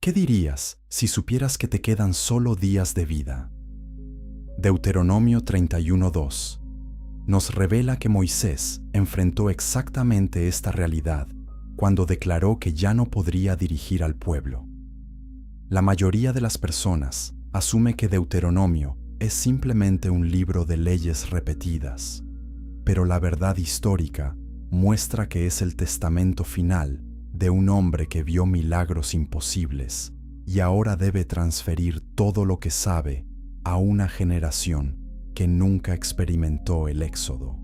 ¿Qué dirías si supieras que te quedan solo días de vida? Deuteronomio 31:2 nos revela que Moisés enfrentó exactamente esta realidad cuando declaró que ya no podría dirigir al pueblo. La mayoría de las personas asume que Deuteronomio es simplemente un libro de leyes repetidas, pero la verdad histórica muestra que es el testamento final de un hombre que vio milagros imposibles y ahora debe transferir todo lo que sabe a una generación que nunca experimentó el éxodo.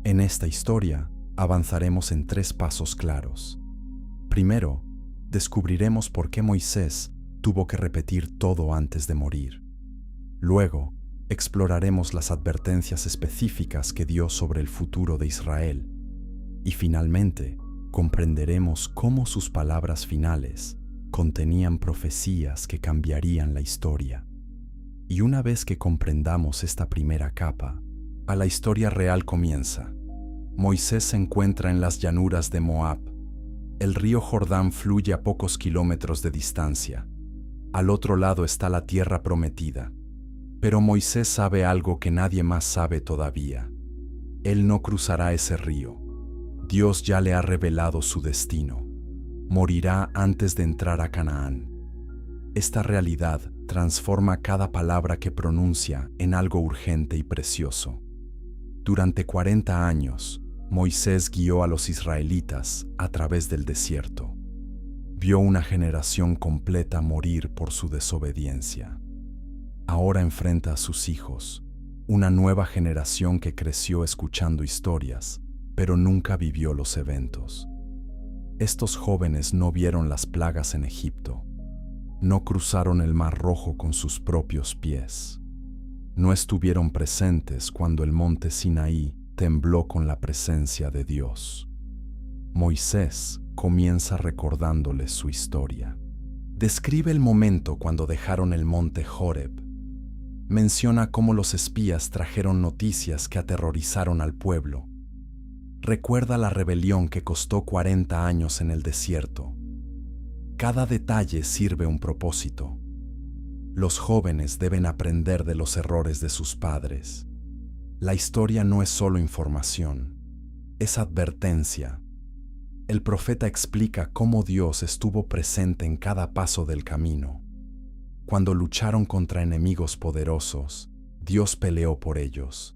En esta historia avanzaremos en 3 pasos claros. Primero, descubriremos por qué Moisés tuvo que repetir todo antes de morir. Luego, exploraremos las advertencias específicas que dio sobre el futuro de Israel. Y finalmente, comprenderemos cómo sus palabras finales contenían profecías que cambiarían la historia. Y una vez que comprendamos esta primera capa, la historia real comienza. Moisés se encuentra en las llanuras de Moab. El río Jordán fluye a pocos kilómetros de distancia. Al otro lado está la tierra prometida. Pero Moisés sabe algo que nadie más sabe todavía. Él no cruzará ese río. Dios ya le ha revelado su destino. Morirá antes de entrar a Canaán. Esta realidad transforma cada palabra que pronuncia en algo urgente y precioso. Durante 40 años, Moisés guió a los israelitas a través del desierto. Vio una generación completa morir por su desobediencia. Ahora enfrenta a sus hijos, una nueva generación que creció escuchando historias, pero nunca vivió los eventos. Estos jóvenes no vieron las plagas en Egipto. No cruzaron el Mar Rojo con sus propios pies. No estuvieron presentes cuando el monte Sinaí tembló con la presencia de Dios. Moisés comienza recordándoles su historia. Describe el momento cuando dejaron el monte Horeb. Menciona cómo los espías trajeron noticias que aterrorizaron al pueblo. Recuerda la rebelión que costó 40 años en el desierto. Cada detalle sirve un propósito. Los jóvenes deben aprender de los errores de sus padres. La historia no es solo información, es advertencia. El profeta explica cómo Dios estuvo presente en cada paso del camino. Cuando lucharon contra enemigos poderosos, Dios peleó por ellos.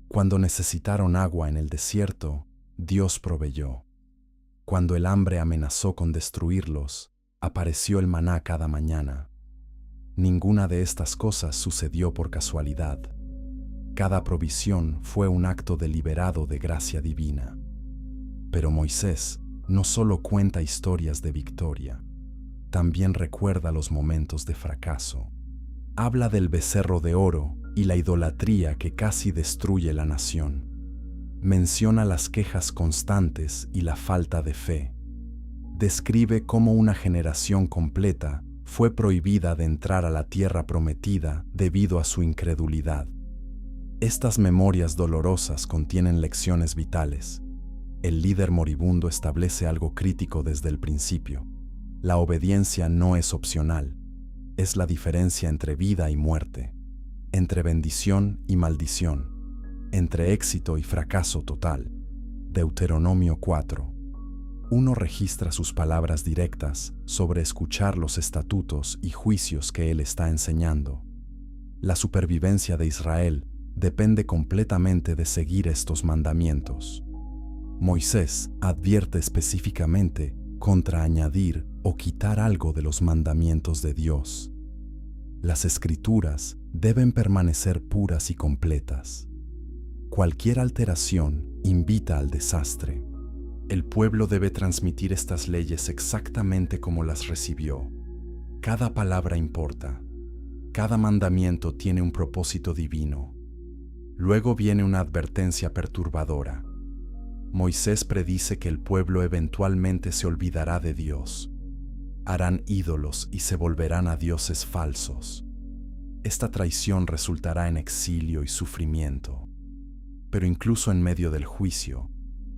Cuando necesitaron agua en el desierto, Dios proveyó. Cuando el hambre amenazó con destruirlos, apareció el maná cada mañana. Ninguna de estas cosas sucedió por casualidad. Cada provisión fue un acto deliberado de gracia divina. Pero Moisés no solo cuenta historias de victoria, también recuerda los momentos de fracaso. Habla del becerro de oro y la idolatría que casi destruye la nación. Menciona las quejas constantes y la falta de fe. Describe cómo una generación completa fue prohibida de entrar a la tierra prometida debido a su incredulidad. Estas memorias dolorosas contienen lecciones vitales. El líder moribundo establece algo crítico desde el principio. La obediencia no es opcional. Es la diferencia entre vida y muerte, entre bendición y maldición, entre éxito y fracaso total. Deuteronomio 4:1 registra sus palabras directas sobre escuchar los estatutos y juicios que él está enseñando. La supervivencia de Israel depende completamente de seguir estos mandamientos. Moisés advierte específicamente contra añadir o quitar algo de los mandamientos de Dios. Las escrituras deben permanecer puras y completas. Cualquier alteración invita al desastre. El pueblo debe transmitir estas leyes exactamente como las recibió. Cada palabra importa. Cada mandamiento tiene un propósito divino. Luego viene una advertencia perturbadora. Moisés predice que el pueblo eventualmente se olvidará de Dios. Harán ídolos y se volverán a dioses falsos. Esta traición resultará en exilio y sufrimiento. Pero incluso en medio del juicio,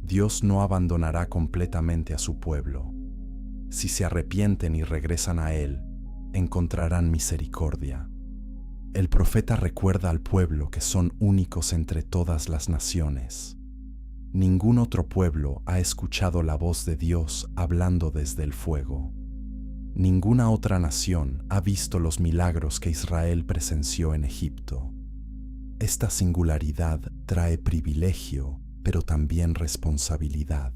Dios no abandonará completamente a su pueblo. Si se arrepienten y regresan a Él, encontrarán misericordia. El profeta recuerda al pueblo que son únicos entre todas las naciones. Ningún otro pueblo ha escuchado la voz de Dios hablando desde el fuego. Ninguna otra nación ha visto los milagros que Israel presenció en Egipto. Esta singularidad trae privilegio, pero también responsabilidad.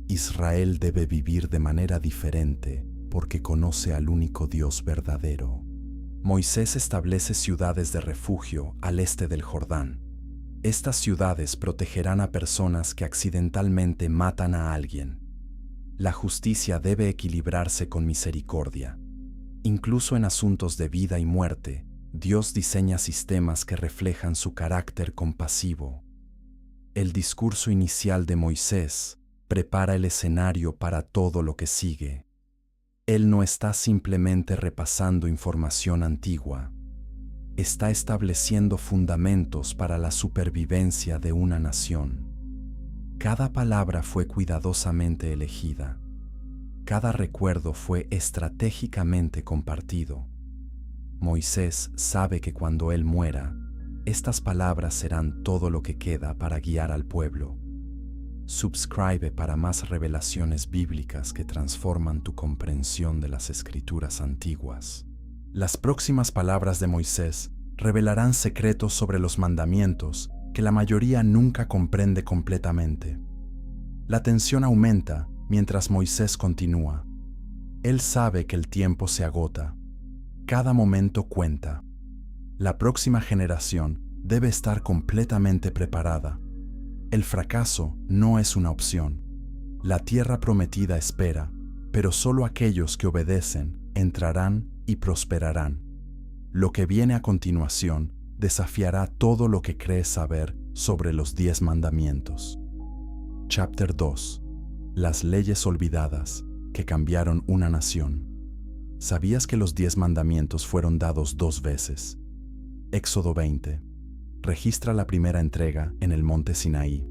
Israel debe vivir de manera diferente porque conoce al único Dios verdadero. Moisés establece ciudades de refugio al este del Jordán. Estas ciudades protegerán a personas que accidentalmente matan a alguien. La justicia debe equilibrarse con misericordia. Incluso en asuntos de vida y muerte, Dios diseña sistemas que reflejan su carácter compasivo. El discurso inicial de Moisés prepara el escenario para todo lo que sigue. Él no está simplemente repasando información antigua. Está estableciendo fundamentos para la supervivencia de una nación. Cada palabra fue cuidadosamente elegida. Cada recuerdo fue estratégicamente compartido. Moisés sabe que cuando él muera, estas palabras serán todo lo que queda para guiar al pueblo. Subscribe para más revelaciones bíblicas que transforman tu comprensión de las escrituras antiguas. Las próximas palabras de Moisés revelarán secretos sobre los mandamientos que la mayoría nunca comprende completamente. La tensión aumenta mientras Moisés continúa. Él sabe que el tiempo se agota. Cada momento cuenta. La próxima generación debe estar completamente preparada. El fracaso no es una opción. La tierra prometida espera, pero solo aquellos que obedecen entrarán y prosperarán. Lo que viene a continuación desafiará todo lo que crees saber sobre los 10 mandamientos. Chapter 2. Las leyes olvidadas que cambiaron una nación. ¿Sabías que los 10 mandamientos fueron dados 2 veces? Éxodo 20. Registra la primera entrega en el monte Sinaí.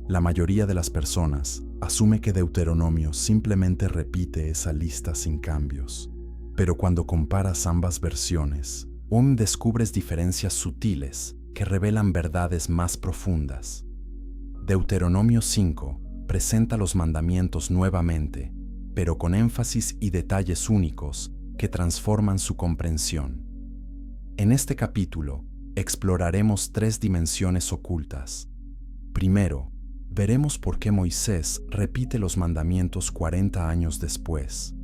La mayoría de las personas asume que Deuteronomio simplemente repite esa lista sin cambios. Pero cuando comparas ambas versiones, aún descubres diferencias sutiles que revelan verdades más profundas. Deuteronomio 5 presenta los mandamientos nuevamente, pero con énfasis y detalles únicos que transforman su comprensión. En este capítulo, exploraremos 3 dimensiones ocultas. Primero, veremos por qué Moisés repite los mandamientos 40 años después.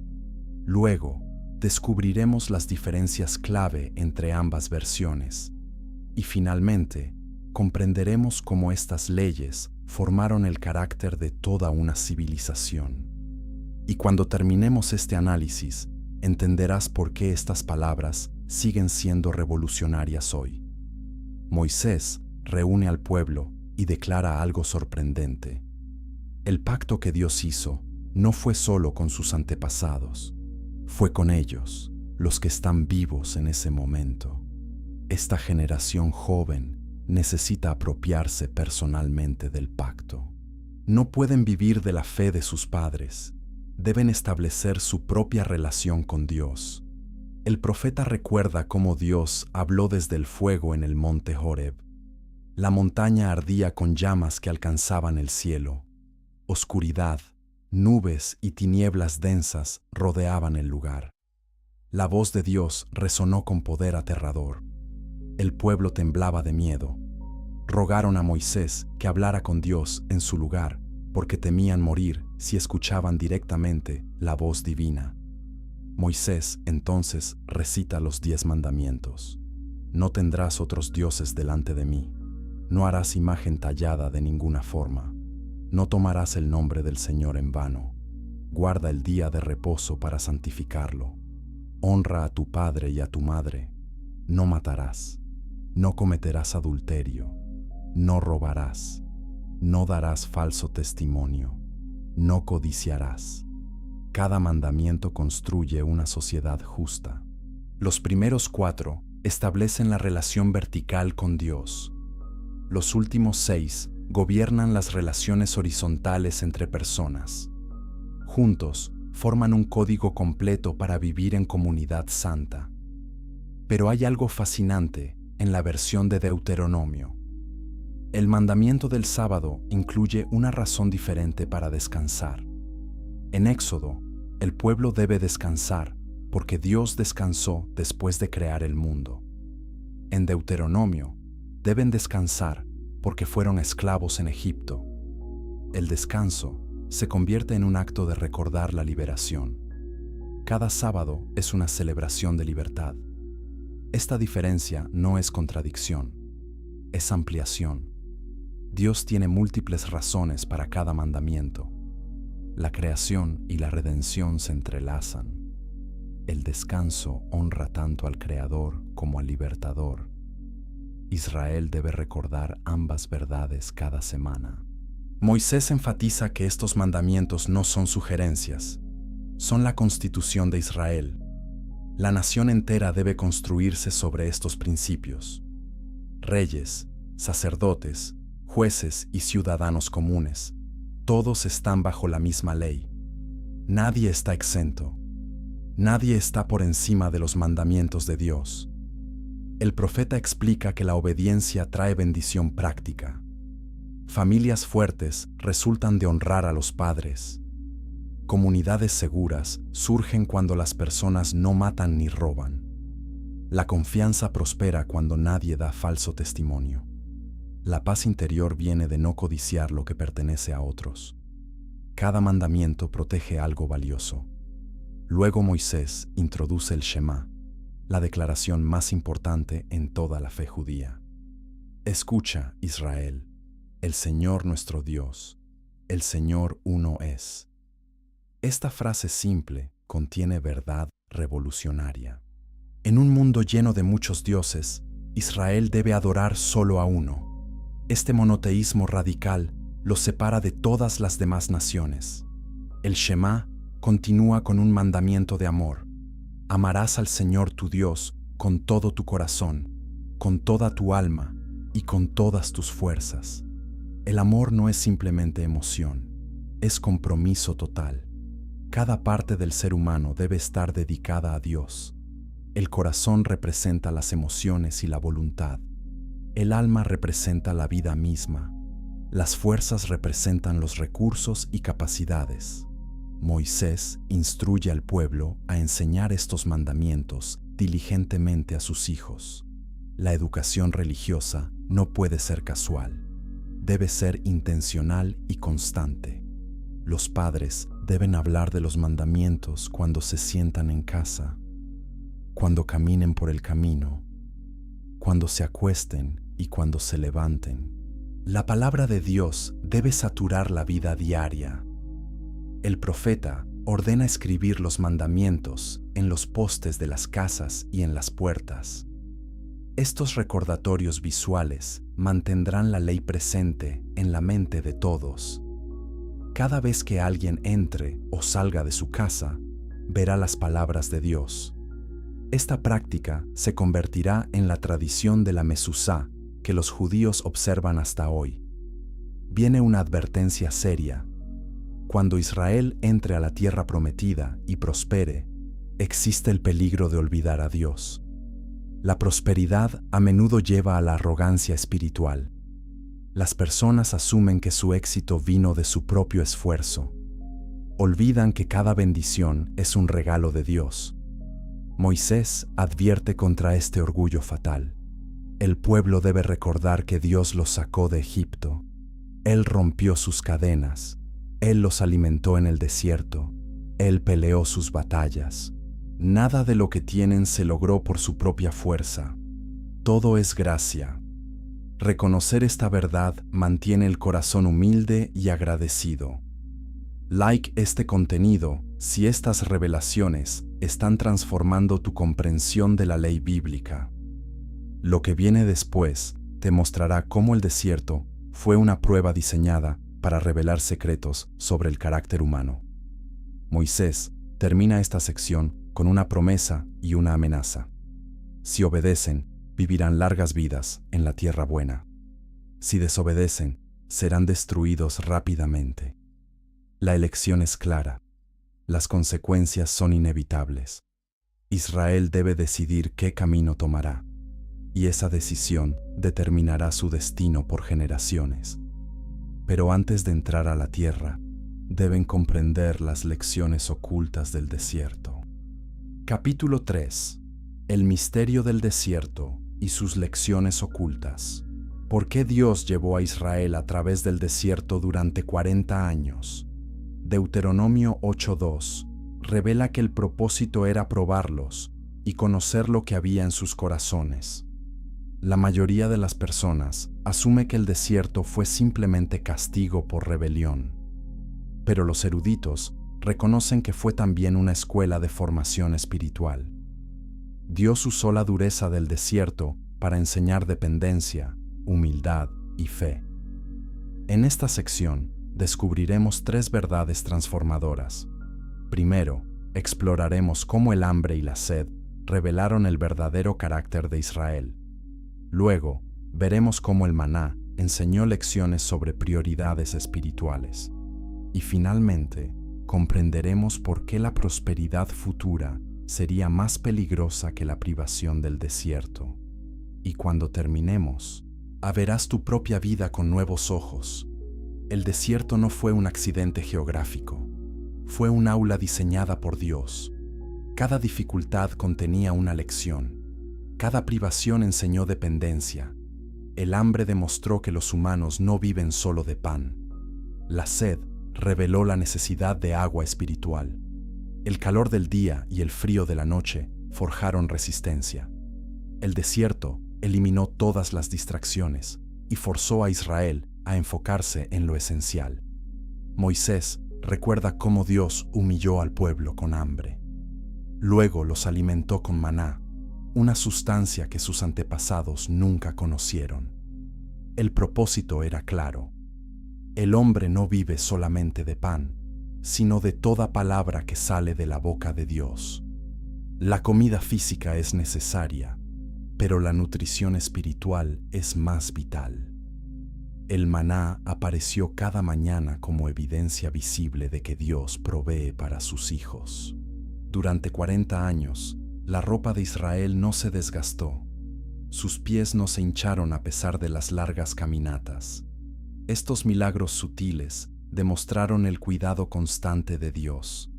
Luego, descubriremos las diferencias clave entre ambas versiones. Y finalmente, comprenderemos cómo estas leyes formaron el carácter de toda una civilización. Y cuando terminemos este análisis, entenderás por qué estas palabras siguen siendo revolucionarias hoy. Moisés reúne al pueblo y declara algo sorprendente. El pacto que Dios hizo no fue solo con sus antepasados, fue con ellos, los que están vivos en ese momento. Esta generación joven necesita apropiarse personalmente del pacto. No pueden vivir de la fe de sus padres, deben establecer su propia relación con Dios. El profeta recuerda cómo Dios habló desde el fuego en el monte Horeb. La montaña ardía con llamas que alcanzaban el cielo. Oscuridad, nubes y tinieblas densas rodeaban el lugar. La voz de Dios resonó con poder aterrador. El pueblo temblaba de miedo. Rogaron a Moisés que hablara con Dios en su lugar, porque temían morir si escuchaban directamente la voz divina. Moisés entonces recita los 10 mandamientos. No tendrás otros dioses delante de mí. No harás imagen tallada de ninguna forma. No tomarás el nombre del Señor en vano. Guarda el día de reposo para santificarlo. Honra a tu padre y a tu madre. No matarás. No cometerás adulterio. No robarás. No darás falso testimonio. No codiciarás. Cada mandamiento construye una sociedad justa. Los primeros 4 establecen la relación vertical con Dios. Los últimos 6 gobiernan las relaciones horizontales entre personas. Juntos, forman un código completo para vivir en comunidad santa. Pero hay algo fascinante en la versión de Deuteronomio. El mandamiento del sábado incluye una razón diferente para descansar. En Éxodo, el pueblo debe descansar porque Dios descansó después de crear el mundo. En Deuteronomio, deben descansar porque fueron esclavos en Egipto. El descanso se convierte en un acto de recordar la liberación. Cada sábado es una celebración de libertad. Esta diferencia no es contradicción, es ampliación. Dios tiene múltiples razones para cada mandamiento. La creación y la redención se entrelazan. El descanso honra tanto al Creador como al Libertador. Israel debe recordar ambas verdades cada semana. Moisés enfatiza que estos mandamientos no son sugerencias, son la constitución de Israel. La nación entera debe construirse sobre estos principios. Reyes, sacerdotes, jueces y ciudadanos comunes, todos están bajo la misma ley. Nadie está exento. Nadie está por encima de los mandamientos de Dios. El profeta explica que la obediencia trae bendición práctica. Familias fuertes resultan de honrar a los padres. Comunidades seguras surgen cuando las personas no matan ni roban. La confianza prospera cuando nadie da falso testimonio. La paz interior viene de no codiciar lo que pertenece a otros. Cada mandamiento protege algo valioso. Luego Moisés introduce el Shema, la declaración más importante en toda la fe judía. Escucha, Israel, el Señor nuestro Dios, el Señor uno es. Esta frase simple contiene verdad revolucionaria. En un mundo lleno de muchos dioses, Israel debe adorar solo a uno. Este monoteísmo radical los separa de todas las demás naciones. El Shema continúa con un mandamiento de amor. Amarás al Señor tu Dios con todo tu corazón, con toda tu alma y con todas tus fuerzas. El amor no es simplemente emoción, es compromiso total. Cada parte del ser humano debe estar dedicada a Dios. El corazón representa las emociones y la voluntad. El alma representa la vida misma. Las fuerzas representan los recursos y capacidades. Moisés instruye al pueblo a enseñar estos mandamientos diligentemente a sus hijos. La educación religiosa no puede ser casual. Debe ser intencional y constante. Los padres deben hablar de los mandamientos cuando se sientan en casa, cuando caminen por el camino, cuando se acuesten y cuando se levanten. La palabra de Dios debe saturar la vida diaria. El profeta ordena escribir los mandamientos en los postes de las casas y en las puertas. Estos recordatorios visuales mantendrán la ley presente en la mente de todos. Cada vez que alguien entre o salga de su casa, verá las palabras de Dios. Esta práctica se convertirá en la tradición de la Mesuzá que los judíos observan hasta hoy. Viene una advertencia seria. Cuando Israel entre a la tierra prometida y prospere, existe el peligro de olvidar a Dios. La prosperidad a menudo lleva a la arrogancia espiritual. Las personas asumen que su éxito vino de su propio esfuerzo. Olvidan que cada bendición es un regalo de Dios. Moisés advierte contra este orgullo fatal. El pueblo debe recordar que Dios los sacó de Egipto. Él rompió sus cadenas. Él los alimentó en el desierto. Él peleó sus batallas. Nada de lo que tienen se logró por su propia fuerza. Todo es gracia. Reconocer esta verdad mantiene el corazón humilde y agradecido. Like este contenido si estas revelaciones están transformando tu comprensión de la ley bíblica. Lo que viene después te mostrará cómo el desierto fue una prueba diseñada para revelar secretos sobre el carácter humano. Moisés termina esta sección con una promesa y una amenaza. Si obedecen, vivirán largas vidas en la tierra buena. Si desobedecen, serán destruidos rápidamente. La elección es clara. Las consecuencias son inevitables. Israel debe decidir qué camino tomará, y esa decisión determinará su destino por generaciones. Pero antes de entrar a la tierra, deben comprender las lecciones ocultas del desierto. Capítulo 3. El misterio del desierto y sus lecciones ocultas. ¿Por qué Dios llevó a Israel a través del desierto durante 40 años? Deuteronomio 8:2 revela que el propósito era probarlos y conocer lo que había en sus corazones. La mayoría de las personas asume que el desierto fue simplemente castigo por rebelión, pero los eruditos reconocen que fue también una escuela de formación espiritual. Dios usó la dureza del desierto para enseñar dependencia, humildad y fe. En esta sección descubriremos 3 verdades transformadoras. Primero, exploraremos cómo el hambre y la sed revelaron el verdadero carácter de Israel. Luego, veremos cómo el maná enseñó lecciones sobre prioridades espirituales. Y finalmente, comprenderemos por qué la prosperidad futura sería más peligrosa que la privación del desierto. Y cuando terminemos, verás tu propia vida con nuevos ojos. El desierto no fue un accidente geográfico, fue un aula diseñada por Dios. Cada dificultad contenía una lección. Cada privación enseñó dependencia. El hambre demostró que los humanos no viven solo de pan. La sed reveló la necesidad de agua espiritual. El calor del día y el frío de la noche forjaron resistencia. El desierto eliminó todas las distracciones y forzó a Israel a enfocarse en lo esencial. Moisés recuerda cómo Dios humilló al pueblo con hambre. Luego los alimentó con maná, una sustancia que sus antepasados nunca conocieron. El propósito era claro. El hombre no vive solamente de pan, sino de toda palabra que sale de la boca de Dios. La comida física es necesaria, pero la nutrición espiritual es más vital. El maná apareció cada mañana como evidencia visible de que Dios provee para sus hijos. Durante 40 años, la ropa de Israel no se desgastó. Sus pies no se hincharon a pesar de las largas caminatas. Estos milagros sutiles demostraron el cuidado constante de Dios.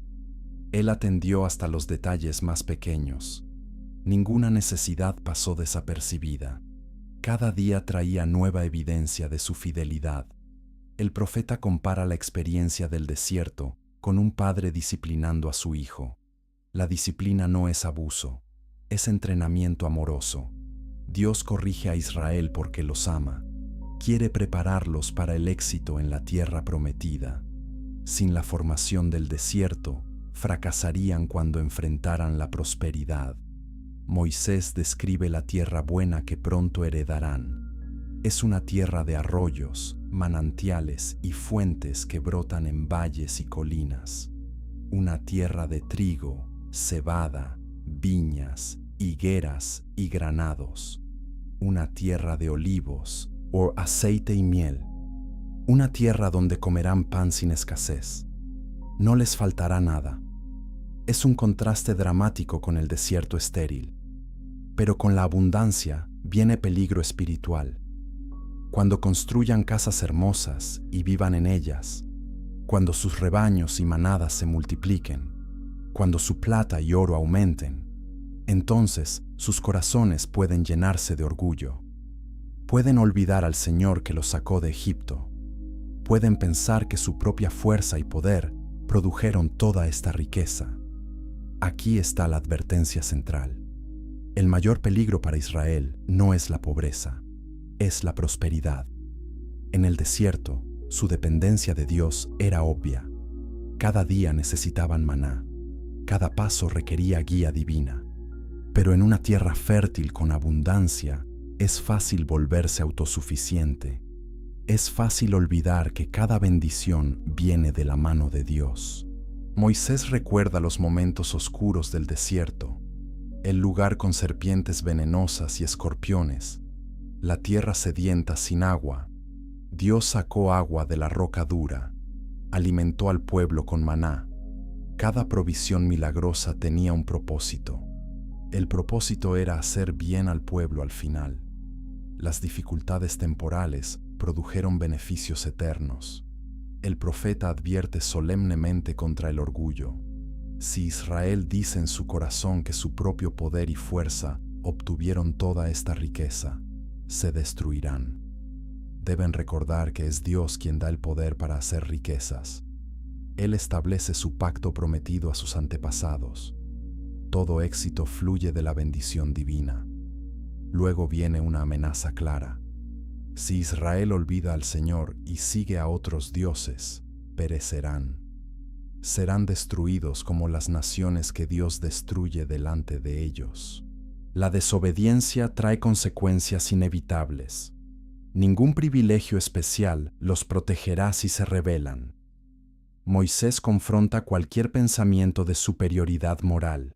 Él atendió hasta los detalles más pequeños. Ninguna necesidad pasó desapercibida. Cada día traía nueva evidencia de su fidelidad. El profeta compara la experiencia del desierto con un padre disciplinando a su hijo. La disciplina no es abuso, es entrenamiento amoroso. Dios corrige a Israel porque los ama. Quiere prepararlos para el éxito en la tierra prometida. Sin la formación del desierto, fracasarían cuando enfrentaran la prosperidad. Moisés describe la tierra buena que pronto heredarán. Es una tierra de arroyos, manantiales y fuentes que brotan en valles y colinas. Una tierra de trigo, cebada, viñas, higueras y granados. Una tierra de olivos, o aceite y miel. Una tierra donde comerán pan sin escasez. No les faltará nada. Es un contraste dramático con el desierto estéril. Pero con la abundancia viene peligro espiritual. Cuando construyan casas hermosas y vivan en ellas, cuando sus rebaños y manadas se multipliquen, cuando su plata y oro aumenten, entonces sus corazones pueden llenarse de orgullo. Pueden olvidar al Señor que los sacó de Egipto. Pueden pensar que su propia fuerza y poder produjeron toda esta riqueza. Aquí está la advertencia central. El mayor peligro para Israel no es la pobreza, es la prosperidad. En el desierto, su dependencia de Dios era obvia. Cada día necesitaban maná. Cada paso requería guía divina. Pero en una tierra fértil con abundancia, es fácil volverse autosuficiente. Es fácil olvidar que cada bendición viene de la mano de Dios. Moisés recuerda los momentos oscuros del desierto, el lugar con serpientes venenosas y escorpiones, la tierra sedienta sin agua. Dios sacó agua de la roca dura, alimentó al pueblo con maná. Cada provisión milagrosa tenía un propósito. El propósito era hacer bien al pueblo al final. Las dificultades temporales produjeron beneficios eternos. El profeta advierte solemnemente contra el orgullo. Si Israel dice en su corazón que su propio poder y fuerza obtuvieron toda esta riqueza, se destruirán. Deben recordar que es Dios quien da el poder para hacer riquezas. Él establece su pacto prometido a sus antepasados. Todo éxito fluye de la bendición divina. Luego viene una amenaza clara. Si Israel olvida al Señor y sigue a otros dioses, perecerán. Serán destruidos como las naciones que Dios destruye delante de ellos. La desobediencia trae consecuencias inevitables. Ningún privilegio especial los protegerá si se rebelan. Moisés confronta cualquier pensamiento de superioridad moral.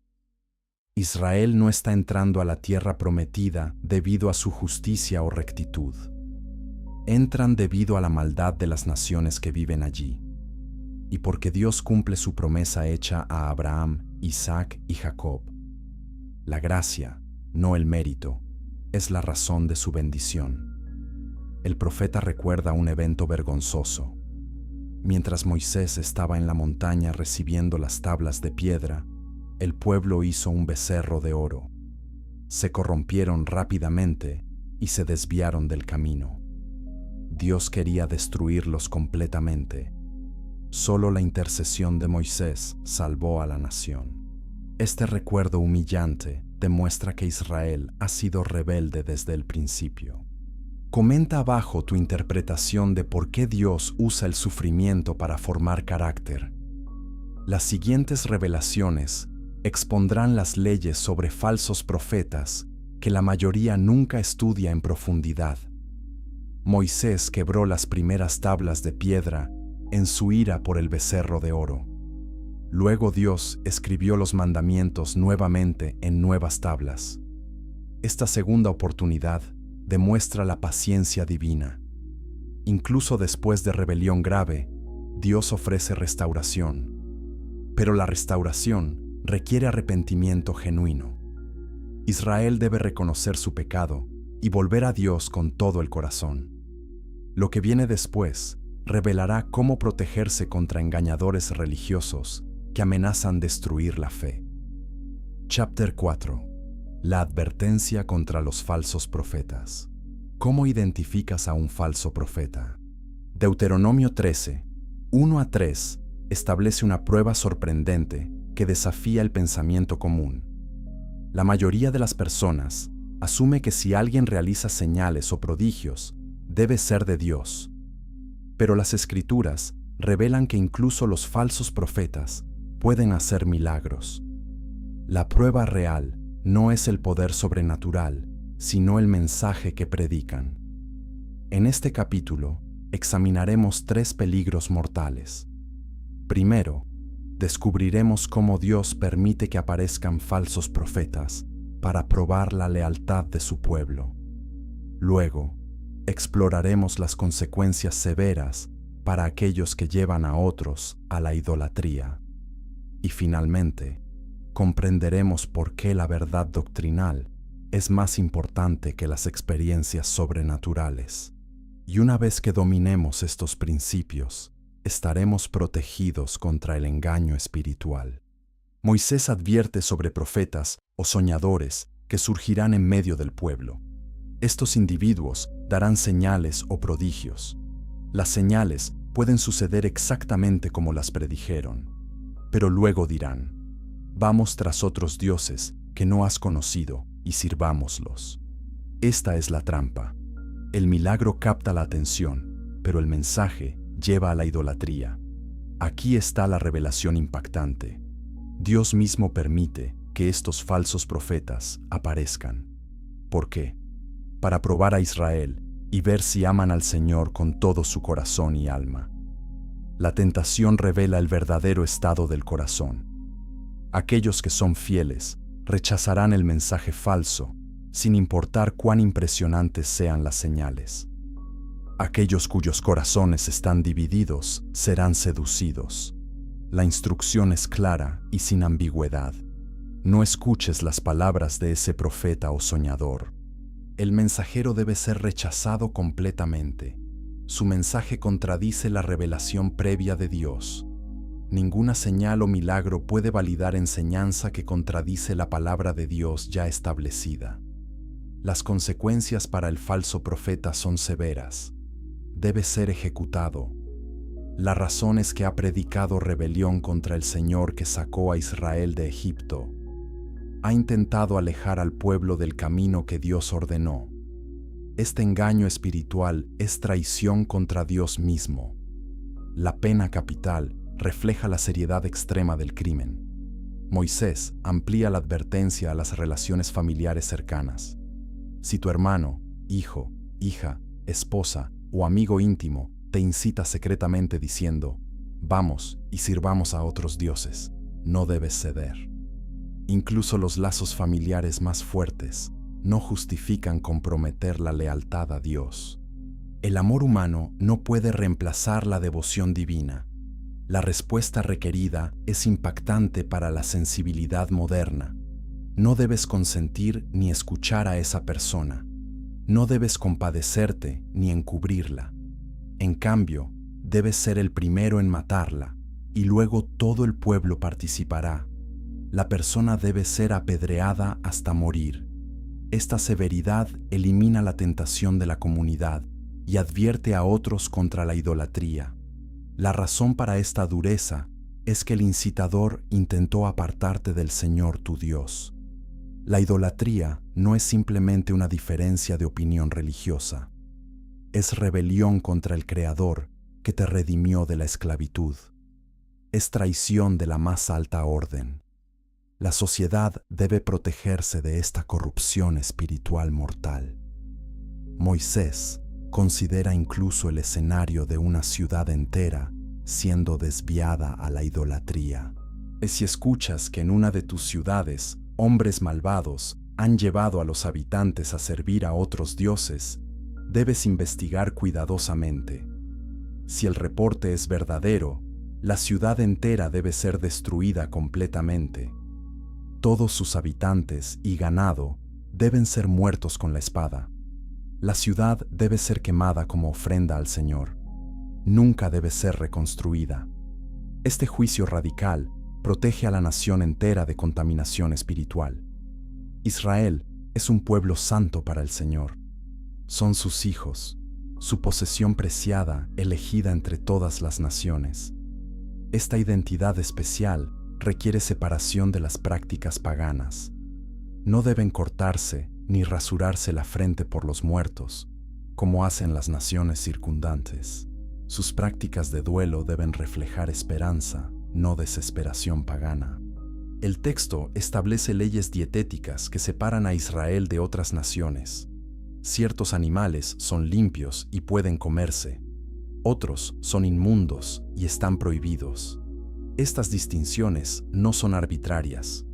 Israel no está entrando a la tierra prometida debido a su justicia o rectitud. Entran debido a la maldad de las naciones que viven allí. Y porque Dios cumple su promesa hecha a Abraham, Isaac y Jacob. La gracia, no el mérito, es la razón de su bendición. El profeta recuerda un evento vergonzoso. Mientras Moisés estaba en la montaña recibiendo las tablas de piedra, el pueblo hizo un becerro de oro. Se corrompieron rápidamente y se desviaron del camino. Dios quería destruirlos completamente. Solo la intercesión de Moisés salvó a la nación. Este recuerdo humillante demuestra que Israel ha sido rebelde desde el principio. Comenta abajo tu interpretación de por qué Dios usa el sufrimiento para formar carácter. Las siguientes revelaciones expondrán las leyes sobre falsos profetas que la mayoría nunca estudia en profundidad. Moisés quebró las primeras tablas de piedra en su ira por el becerro de oro. Luego Dios escribió los mandamientos nuevamente en nuevas tablas. Esta segunda oportunidad demuestra la paciencia divina. Incluso después de rebelión grave, Dios ofrece restauración. Pero la restauración requiere arrepentimiento genuino. Israel debe reconocer su pecado y volver a Dios con todo el corazón. Lo que viene después revelará cómo protegerse contra engañadores religiosos que amenazan destruir la fe. Chapter 4. La advertencia contra los falsos profetas. ¿Cómo identificas a un falso profeta? Deuteronomio 13, 1-3, establece una prueba sorprendente que desafía el pensamiento común. La mayoría de las personas asume que si alguien realiza señales o prodigios, debe ser de Dios. Pero las Escrituras revelan que incluso los falsos profetas pueden hacer milagros. La prueba real no es el poder sobrenatural, sino el mensaje que predican. En este capítulo, examinaremos 3 peligros mortales. Primero, descubriremos cómo Dios permite que aparezcan falsos profetas para probar la lealtad de su pueblo. Luego, exploraremos las consecuencias severas para aquellos que llevan a otros a la idolatría. Y finalmente, comprenderemos por qué la verdad doctrinal es más importante que las experiencias sobrenaturales. Y una vez que dominemos estos principios, estaremos protegidos contra el engaño espiritual. Moisés advierte sobre profetas o soñadores que surgirán en medio del pueblo. Estos individuos darán señales o prodigios. Las señales pueden suceder exactamente como las predijeron, pero luego dirán: vamos tras otros dioses que no has conocido y sirvámoslos. Esta es la trampa. El milagro capta la atención, pero el mensaje lleva a la idolatría. Aquí está la revelación impactante. Dios mismo permite que estos falsos profetas aparezcan. ¿Por qué? Para probar a Israel y ver si aman al Señor con todo su corazón y alma. La tentación revela el verdadero estado del corazón. Aquellos que son fieles rechazarán el mensaje falso, sin importar cuán impresionantes sean las señales. Aquellos cuyos corazones están divididos serán seducidos. La instrucción es clara y sin ambigüedad. No escuches las palabras de ese profeta o soñador. El mensajero debe ser rechazado completamente. Su mensaje contradice la revelación previa de Dios. Ninguna señal o milagro puede validar enseñanza que contradice la palabra de Dios ya establecida. Las consecuencias para el falso profeta son severas. Debe ser ejecutado. La razón es que ha predicado rebelión contra el Señor que sacó a Israel de Egipto. Ha intentado alejar al pueblo del camino que Dios ordenó. Este engaño espiritual es traición contra Dios mismo. La pena capital refleja la seriedad extrema del crimen. Moisés amplía la advertencia a las relaciones familiares cercanas. Si tu hermano, hijo, hija, esposa o amigo íntimo te incita secretamente diciendo, vamos y sirvamos a otros dioses, no debes ceder. Incluso los lazos familiares más fuertes no justifican comprometer la lealtad a Dios. El amor humano no puede reemplazar la devoción divina. La respuesta requerida es impactante para la sensibilidad moderna. No debes consentir ni escuchar a esa persona. No debes compadecerte ni encubrirla. En cambio, debes ser el primero en matarla, y luego todo el pueblo participará. La persona debe ser apedreada hasta morir. Esta severidad elimina la tentación de la comunidad y advierte a otros contra la idolatría. La razón para esta dureza es que el incitador intentó apartarte del Señor tu Dios. La idolatría no es simplemente una diferencia de opinión religiosa. Es rebelión contra el Creador que te redimió de la esclavitud. Es traición de la más alta orden. La sociedad debe protegerse de esta corrupción espiritual mortal. Moisés considera incluso el escenario de una ciudad entera siendo desviada a la idolatría. Si escuchas que en una de tus ciudades hombres malvados han llevado a los habitantes a servir a otros dioses, debes investigar cuidadosamente. Si el reporte es verdadero, la ciudad entera debe ser destruida completamente. Todos sus habitantes y ganado deben ser muertos con la espada. La ciudad debe ser quemada como ofrenda al Señor. Nunca debe ser reconstruida. Este juicio radical protege a la nación entera de contaminación espiritual. Israel es un pueblo santo para el Señor. Son sus hijos, su posesión preciada, elegida entre todas las naciones. Esta identidad especial requiere separación de las prácticas paganas. No deben cortarse ni rasurarse la frente por los muertos, como hacen las naciones circundantes. Sus prácticas de duelo deben reflejar esperanza, no desesperación pagana. El texto establece leyes dietéticas que separan a Israel de otras naciones. Ciertos animales son limpios y pueden comerse. Otros son inmundos y están prohibidos. Estas distinciones no son arbitrarias.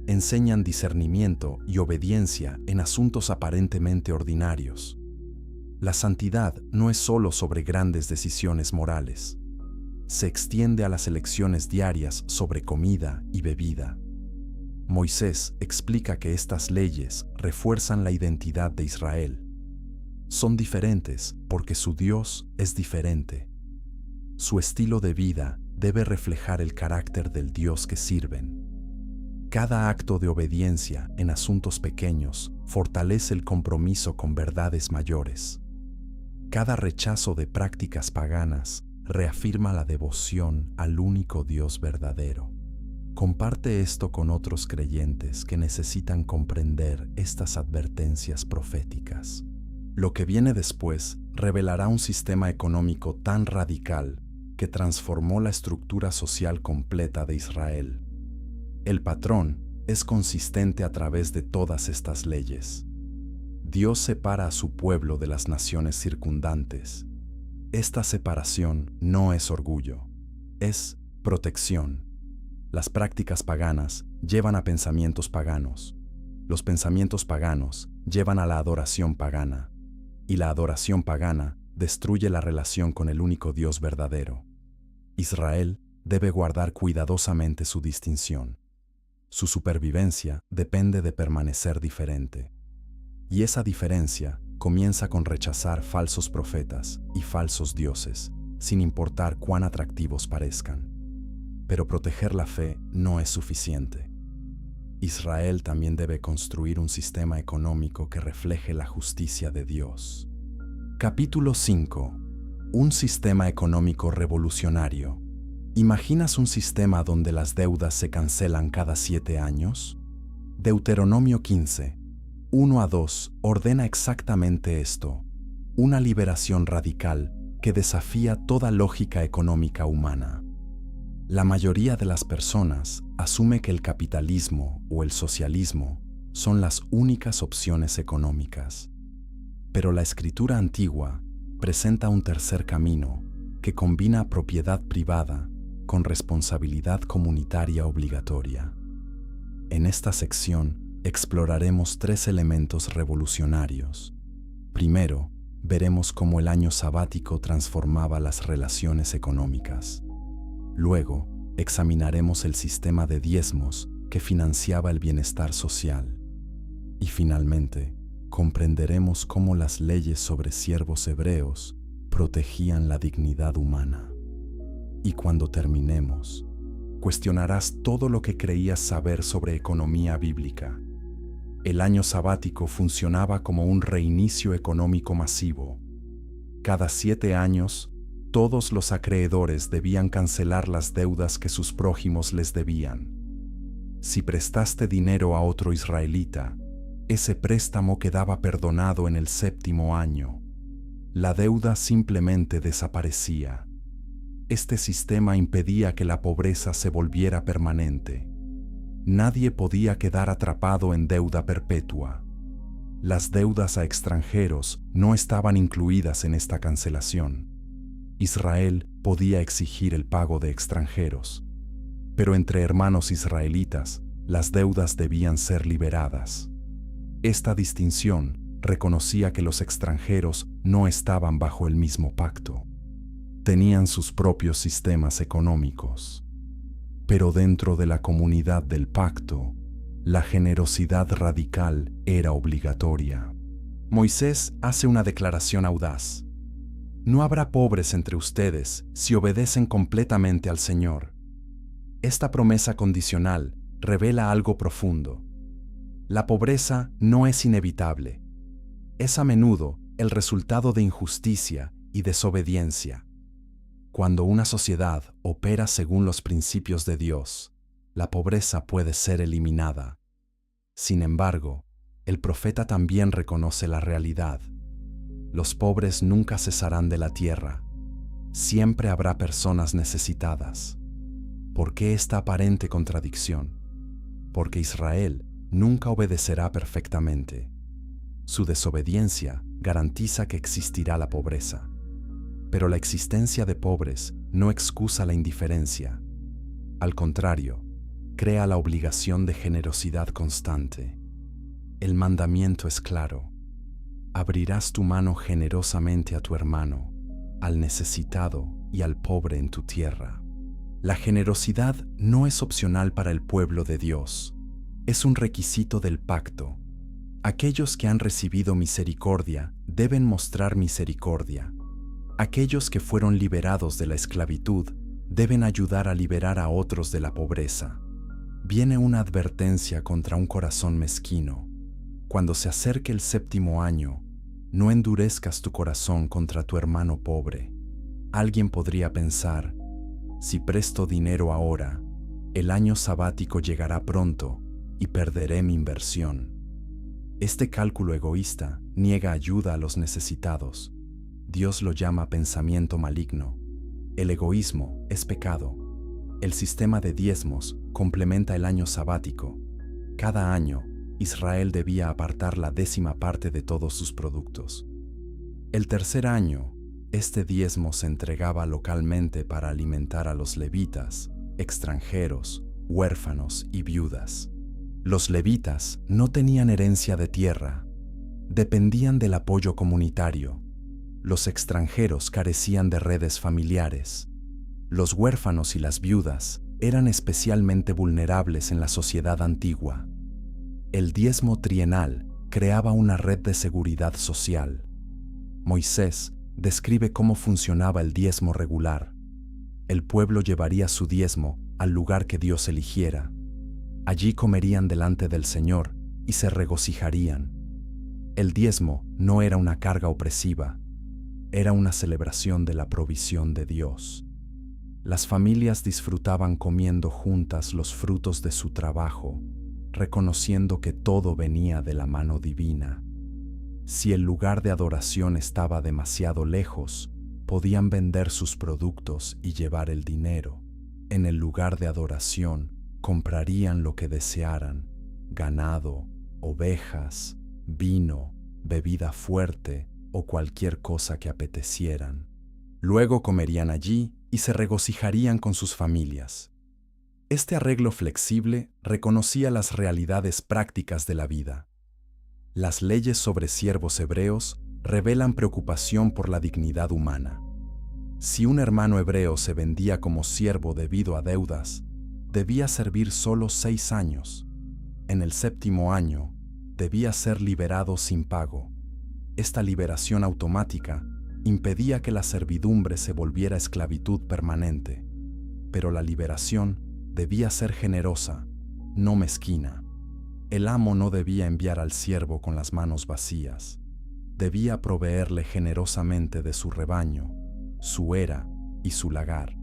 Enseñan discernimiento y obediencia en asuntos aparentemente ordinarios. La santidad no es solo sobre grandes decisiones morales. Se extiende a las elecciones diarias sobre comida y bebida. Moisés explica que estas leyes refuerzan la identidad de Israel. Son diferentes porque su Dios es diferente. Su estilo de vida debe reflejar el carácter del Dios que sirven. Cada acto de obediencia en asuntos pequeños fortalece el compromiso con verdades mayores. Cada rechazo de prácticas paganas reafirma la devoción al único Dios verdadero. Comparte esto con otros creyentes que necesitan comprender estas advertencias proféticas. Lo que viene después revelará un sistema económico tan radical que transformó la estructura social completa de Israel. El patrón es consistente a través de todas estas leyes. Dios separa a su pueblo de las naciones circundantes. Esta separación no es orgullo, es protección. Las prácticas paganas llevan a pensamientos paganos. Los pensamientos paganos llevan a la adoración pagana. Y la adoración pagana destruye la relación con el único Dios verdadero. Israel debe guardar cuidadosamente su distinción. Su supervivencia depende de permanecer diferente. Y esa diferencia comienza con rechazar falsos profetas y falsos dioses, sin importar cuán atractivos parezcan. Pero proteger la fe no es suficiente. Israel también debe construir un sistema económico que refleje la justicia de Dios. Capítulo 5. Un sistema económico revolucionario. ¿Imaginas un sistema donde las deudas se cancelan cada 7 años? Deuteronomio 15, 1-2 ordena exactamente esto, una liberación radical que desafía toda lógica económica humana. La mayoría de las personas asume que el capitalismo o el socialismo son las únicas opciones económicas. Pero la escritura antigua presenta un tercer camino que combina propiedad privada con responsabilidad comunitaria obligatoria. En esta sección exploraremos 3 elementos revolucionarios. Primero, veremos cómo el año sabático transformaba las relaciones económicas. Luego, examinaremos el sistema de diezmos que financiaba el bienestar social. Y finalmente, comprenderemos cómo las leyes sobre siervos hebreos protegían la dignidad humana. Y cuando terminemos, cuestionarás todo lo que creías saber sobre economía bíblica. El año sabático funcionaba como un reinicio económico masivo. Cada 7 años, todos los acreedores debían cancelar las deudas que sus prójimos les debían. Si prestaste dinero a otro israelita, ese préstamo quedaba perdonado en el 7º año. La deuda simplemente desaparecía. Este sistema impedía que la pobreza se volviera permanente. Nadie podía quedar atrapado en deuda perpetua. Las deudas a extranjeros no estaban incluidas en esta cancelación. Israel podía exigir el pago de extranjeros, pero entre hermanos israelitas, las deudas debían ser liberadas. Esta distinción reconocía que los extranjeros no estaban bajo el mismo pacto. Tenían sus propios sistemas económicos. Pero dentro de la comunidad del pacto, la generosidad radical era obligatoria. Moisés hace una declaración audaz. No habrá pobres entre ustedes si obedecen completamente al Señor. Esta promesa condicional revela algo profundo. La pobreza no es inevitable. Es a menudo el resultado de injusticia y desobediencia. Cuando una sociedad opera según los principios de Dios, la pobreza puede ser eliminada. Sin embargo, el profeta también reconoce la realidad. Los pobres nunca cesarán de la tierra. Siempre habrá personas necesitadas. ¿Por qué esta aparente contradicción? Porque Israel nunca obedecerá perfectamente. Su desobediencia garantiza que existirá la pobreza. Pero la existencia de pobres no excusa la indiferencia. Al contrario, crea la obligación de generosidad constante. El mandamiento es claro. Abrirás tu mano generosamente a tu hermano, al necesitado y al pobre en tu tierra. La generosidad no es opcional para el pueblo de Dios. Es un requisito del pacto. Aquellos que han recibido misericordia deben mostrar misericordia. Aquellos que fueron liberados de la esclavitud deben ayudar a liberar a otros de la pobreza. Viene una advertencia contra un corazón mezquino. Cuando se acerque el 7º año, no endurezcas tu corazón contra tu hermano pobre. Alguien podría pensar, si presto dinero ahora, el año sabático llegará pronto y perderé mi inversión. Este cálculo egoísta niega ayuda a los necesitados. Dios lo llama pensamiento maligno. El egoísmo es pecado. El sistema de diezmos complementa el año sabático. Cada año, Israel debía apartar la 10ª parte de todos sus productos. El tercer año, este diezmo se entregaba localmente para alimentar a los levitas, extranjeros, huérfanos y viudas. Los levitas no tenían herencia de tierra, dependían del apoyo comunitario. Los extranjeros carecían de redes familiares. Los huérfanos y las viudas eran especialmente vulnerables en la sociedad antigua. El diezmo trienal creaba una red de seguridad social. Moisés describe cómo funcionaba el diezmo regular. El pueblo llevaría su diezmo al lugar que Dios eligiera. Allí comerían delante del Señor y se regocijarían. El diezmo no era una carga opresiva, era una celebración de la provisión de Dios. Las familias disfrutaban comiendo juntas los frutos de su trabajo, reconociendo que todo venía de la mano divina. Si el lugar de adoración estaba demasiado lejos, podían vender sus productos y llevar el dinero. En el lugar de adoración, comprarían lo que desearan: ganado, ovejas, vino, bebida fuerte o cualquier cosa que apetecieran. Luego comerían allí y se regocijarían con sus familias. Este arreglo flexible reconocía las realidades prácticas de la vida. Las leyes sobre siervos hebreos revelan preocupación por la dignidad humana. Si un hermano hebreo se vendía como siervo debido a deudas, debía servir solo 6 años. En el 7º año, debía ser liberado sin pago. Esta liberación automática impedía que la servidumbre se volviera esclavitud permanente, pero la liberación debía ser generosa, no mezquina. El amo no debía enviar al siervo con las manos vacías. Debía proveerle generosamente de su rebaño, su era y su lagar.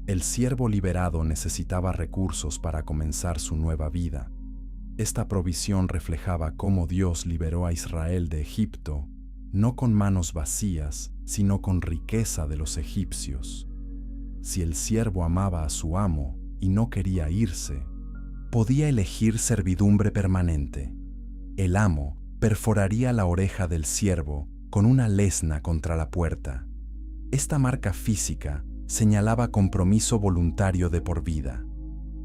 El siervo liberado necesitaba recursos para comenzar su nueva vida. Esta provisión reflejaba cómo Dios liberó a Israel de Egipto, no con manos vacías, sino con riqueza de los egipcios. Si el siervo amaba a su amo y no quería irse, podía elegir servidumbre permanente. El amo perforaría la oreja del siervo con una lesna contra la puerta. Esta marca física señalaba compromiso voluntario de por vida.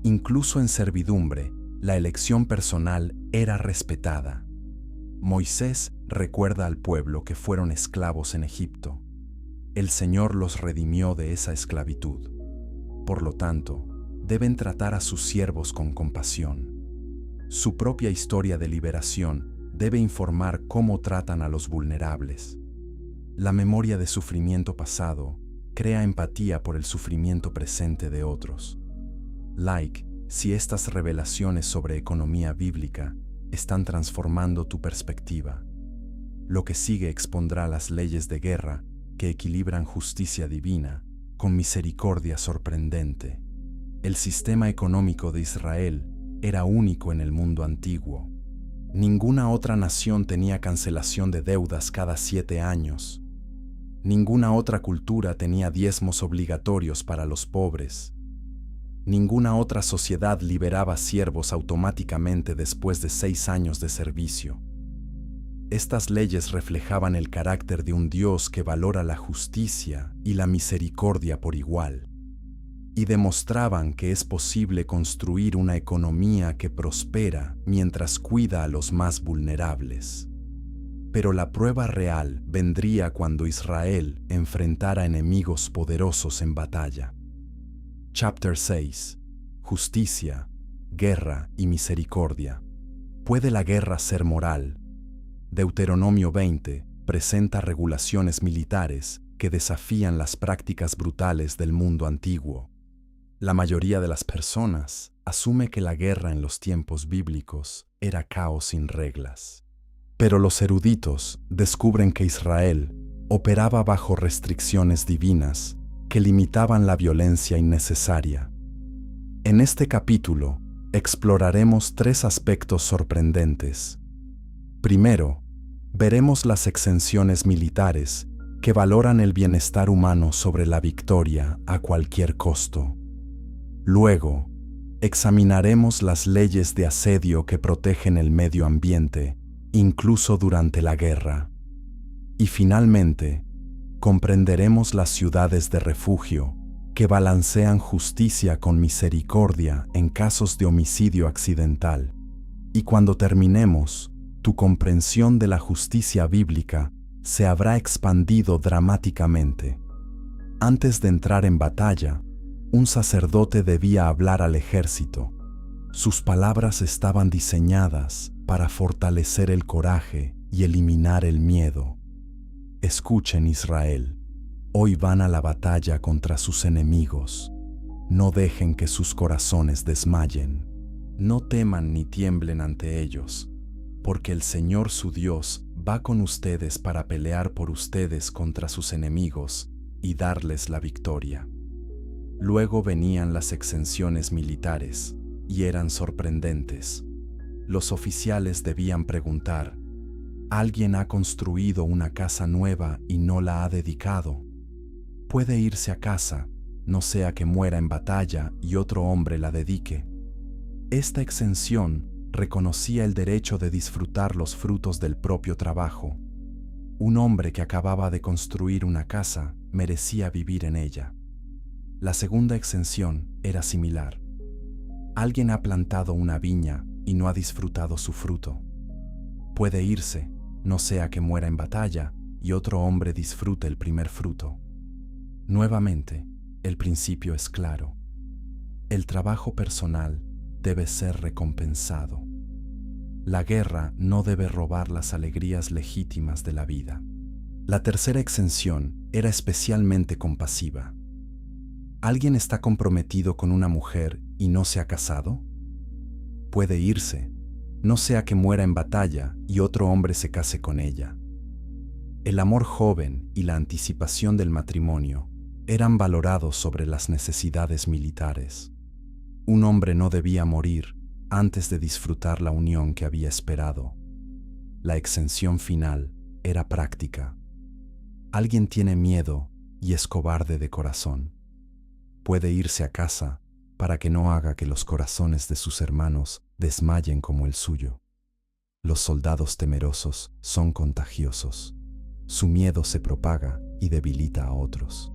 Incluso en servidumbre, la elección personal era respetada. Moisés recuerda al pueblo que fueron esclavos en Egipto. El Señor los redimió de esa esclavitud. Por lo tanto, deben tratar a sus siervos con compasión. Su propia historia de liberación debe informar cómo tratan a los vulnerables. La memoria de sufrimiento pasado crea empatía por el sufrimiento presente de otros. Si estas revelaciones sobre economía bíblica están transformando tu perspectiva. Lo que sigue expondrá las leyes de guerra que equilibran justicia divina con misericordia sorprendente. El sistema económico de Israel era único en el mundo antiguo. Ninguna otra nación tenía cancelación de deudas cada 7 años. Ninguna otra cultura tenía diezmos obligatorios para los pobres. Ninguna otra sociedad liberaba siervos automáticamente después de 6 años de servicio. Estas leyes reflejaban el carácter de un Dios que valora la justicia y la misericordia por igual, y demostraban que es posible construir una economía que prospera mientras cuida a los más vulnerables. Pero la prueba real vendría cuando Israel enfrentara enemigos poderosos en batalla. Chapter 6. Justicia, guerra y misericordia. ¿Puede la guerra ser moral? Deuteronomio 20 presenta regulaciones militares que desafían las prácticas brutales del mundo antiguo. La mayoría de las personas asume que la guerra en los tiempos bíblicos era caos sin reglas. Pero los eruditos descubren que Israel operaba bajo restricciones divinas que limitaban la violencia innecesaria. En este capítulo exploraremos 3 aspectos sorprendentes. Primero, veremos las exenciones militares que valoran el bienestar humano sobre la victoria a cualquier costo. Luego, examinaremos las leyes de asedio que protegen el medio ambiente, incluso durante la guerra. Y finalmente, comprenderemos las ciudades de refugio que balancean justicia con misericordia en casos de homicidio accidental. Y cuando terminemos, tu comprensión de la justicia bíblica se habrá expandido dramáticamente. Antes de entrar en batalla, Un sacerdote debía hablar al ejército. Sus palabras estaban diseñadas para fortalecer el coraje y eliminar el miedo. Escuchen, Israel. Hoy van a la batalla contra sus enemigos. No dejen que sus corazones desmayen. No teman ni tiemblen ante ellos, porque el Señor su Dios va con ustedes para pelear por ustedes contra sus enemigos y darles la victoria. Luego venían las exenciones militares, y eran sorprendentes. Los oficiales debían preguntar: ¿alguien ha construido una casa nueva y no la ha dedicado? Puede irse a casa, no sea que muera en batalla y otro hombre la dedique. Esta exención reconocía el derecho de disfrutar los frutos del propio trabajo. Un hombre que acababa de construir una casa merecía vivir en ella. La segunda exención era similar. Alguien ha plantado una viña y no ha disfrutado su fruto. Puede irse, no sea que muera en batalla y otro hombre disfrute el primer fruto. Nuevamente, el principio es claro. El trabajo personal debe ser recompensado. La guerra no debe robar las alegrías legítimas de la vida. La tercera exención era especialmente compasiva. ¿Alguien está comprometido con una mujer y no se ha casado? Puede irse, no sea que muera en batalla y otro hombre se case con ella. El amor joven y la anticipación del matrimonio eran valorados sobre las necesidades militares. Un hombre no debía morir antes de disfrutar la unión que había esperado. La exención final era práctica. Alguien tiene miedo y es cobarde de corazón. Puede irse a casa para que no haga que los corazones de sus hermanos desmayen como el suyo. Los soldados temerosos son contagiosos. Su miedo se propaga y debilita a otros.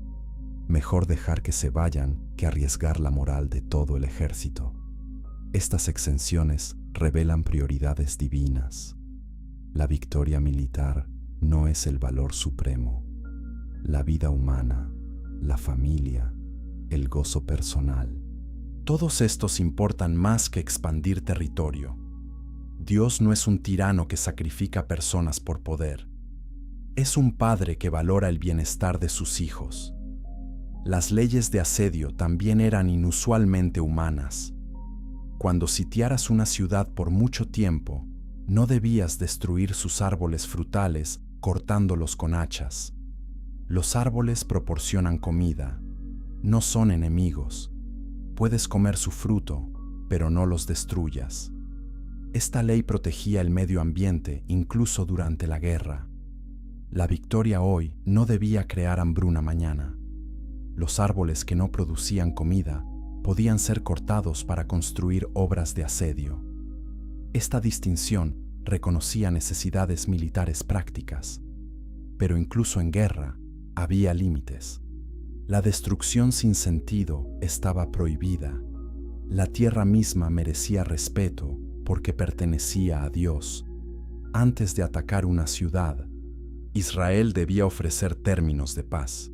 Mejor dejar que se vayan que arriesgar la moral de todo el ejército. Estas exenciones revelan prioridades divinas. La victoria militar no es el valor supremo. La vida humana, la familia, el gozo personal. Todos estos importan más que expandir territorio. Dios no es un tirano que sacrifica personas por poder. Es un padre que valora el bienestar de sus hijos. Las leyes de asedio también eran inusualmente humanas. Cuando sitiaras una ciudad por mucho tiempo, no debías destruir sus árboles frutales cortándolos con hachas. Los árboles proporcionan comida, no son enemigos. Puedes comer su fruto, pero no los destruyas. Esta ley protegía el medio ambiente incluso durante la guerra. La victoria hoy no debía crear hambruna mañana. Los árboles que no producían comida podían ser cortados para construir obras de asedio. Esta distinción reconocía necesidades militares prácticas, pero incluso en guerra había límites. La destrucción sin sentido estaba prohibida. La tierra misma merecía respeto porque pertenecía a Dios. Antes de atacar una ciudad, Israel debía ofrecer términos de paz.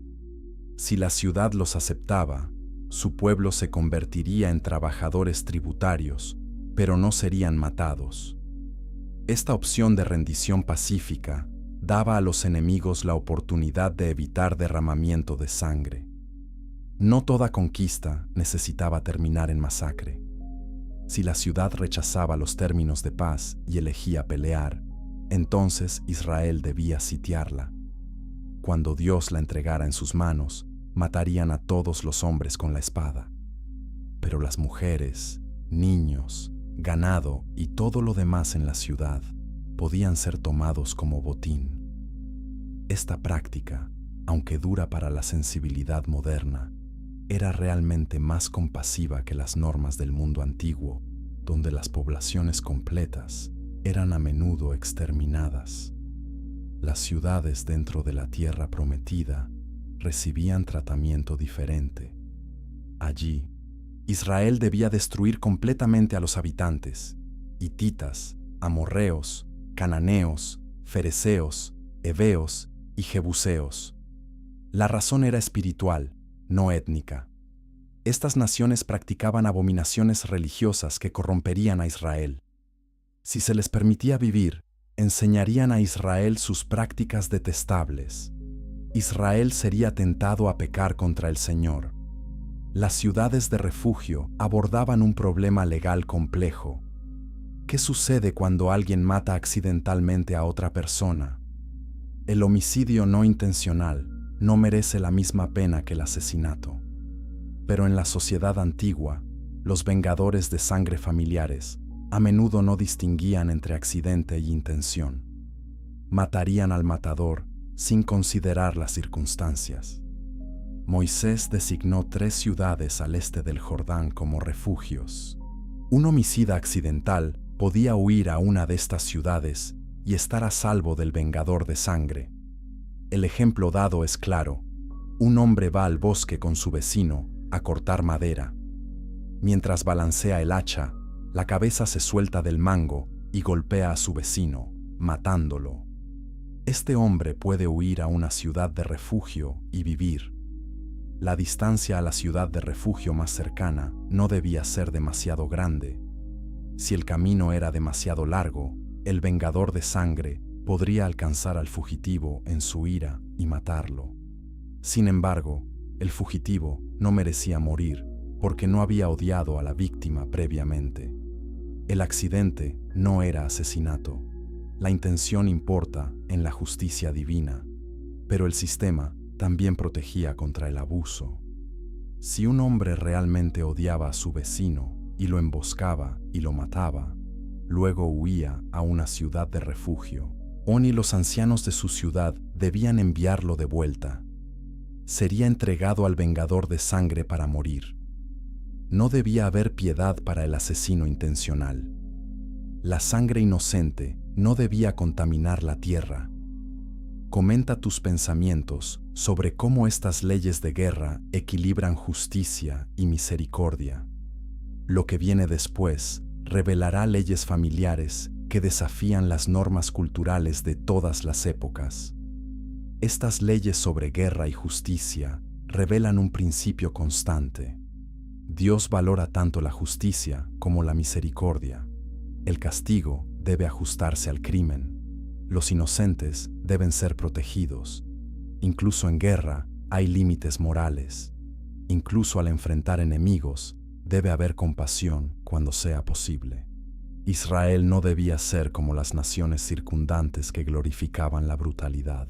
Si la ciudad los aceptaba, su pueblo se convertiría en trabajadores tributarios, pero no serían matados. Esta opción de rendición pacífica daba a los enemigos la oportunidad de evitar derramamiento de sangre. No toda conquista necesitaba terminar en masacre. Si la ciudad rechazaba los términos de paz y elegía pelear, entonces Israel debía sitiarla. Cuando Dios la entregara en sus manos, matarían a todos los hombres con la espada. Pero las mujeres, niños, ganado y todo lo demás en la ciudad podían ser tomados como botín. Esta práctica, aunque dura para la sensibilidad moderna, era realmente más compasiva que las normas del mundo antiguo, donde las poblaciones completas eran a menudo exterminadas. Las ciudades dentro de la tierra prometida recibían tratamiento diferente. Allí, Israel debía destruir completamente a los habitantes, hititas, amorreos, cananeos, fereceos, heveos y jebuseos. La razón era espiritual, no étnica. Estas naciones practicaban abominaciones religiosas que corromperían a Israel. Si se les permitía vivir, enseñarían a Israel sus prácticas detestables. Israel sería tentado a pecar contra el Señor. Las ciudades de refugio abordaban un problema legal complejo. ¿Qué sucede cuando alguien mata accidentalmente a otra persona? El homicidio no intencional no merece la misma pena que el asesinato. Pero en la sociedad antigua, los vengadores de sangre familiares a menudo no distinguían entre accidente e intención. Matarían al matador sin considerar las circunstancias. Moisés designó 3 ciudades al este del Jordán como refugios. Un homicida accidental podía huir a una de estas ciudades y estar a salvo del vengador de sangre. El ejemplo dado es claro. Un hombre va al bosque con su vecino a cortar madera. Mientras balancea el hacha, la cabeza se suelta del mango y golpea a su vecino, matándolo. Este hombre puede huir a una ciudad de refugio y vivir. La distancia a la ciudad de refugio más cercana no debía ser demasiado grande. Si el camino era demasiado largo, el vengador de sangre podría alcanzar al fugitivo en su ira y matarlo. Sin embargo, el fugitivo no merecía morir porque no había odiado a la víctima previamente. El accidente no era asesinato. La intención importa en la justicia divina, pero el sistema también protegía contra el abuso. Si un hombre realmente odiaba a su vecino y lo emboscaba y lo mataba, luego huía a una ciudad de refugio, On y los ancianos de su ciudad debían enviarlo de vuelta. Sería entregado al vengador de sangre para morir. No debía haber piedad para el asesino intencional. La sangre inocente no debía contaminar la tierra. Comenta tus pensamientos sobre cómo estas leyes de guerra equilibran justicia y misericordia. Lo que viene después revelará leyes familiares que desafían las normas culturales de todas las épocas. Estas leyes sobre guerra y justicia revelan un principio constante. Dios valora tanto la justicia como la misericordia. El castigo debe ajustarse al crimen. Los inocentes deben ser protegidos. Incluso en guerra hay límites morales. Incluso al enfrentar enemigos, debe haber compasión cuando sea posible. Israel no debía ser como las naciones circundantes que glorificaban la brutalidad.